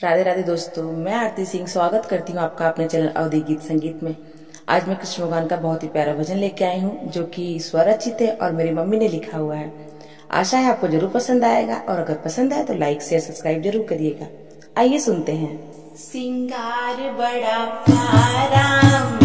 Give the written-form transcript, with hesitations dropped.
राधे राधे दोस्तों, मैं आरती सिंह स्वागत करती हूँ आपका अपने चैनल अवधि गीत संगीत में। आज मैं कृष्ण भगवान का बहुत ही प्यारा भजन लेके आई हूँ जो कि स्वरचित है और मेरी मम्मी ने लिखा हुआ है। आशा है आपको जरूर पसंद आएगा और अगर पसंद आए तो लाइक शेयर सब्सक्राइब जरूर करिएगा। आइए सुनते हैं। सिंगार बड़ा प्यारा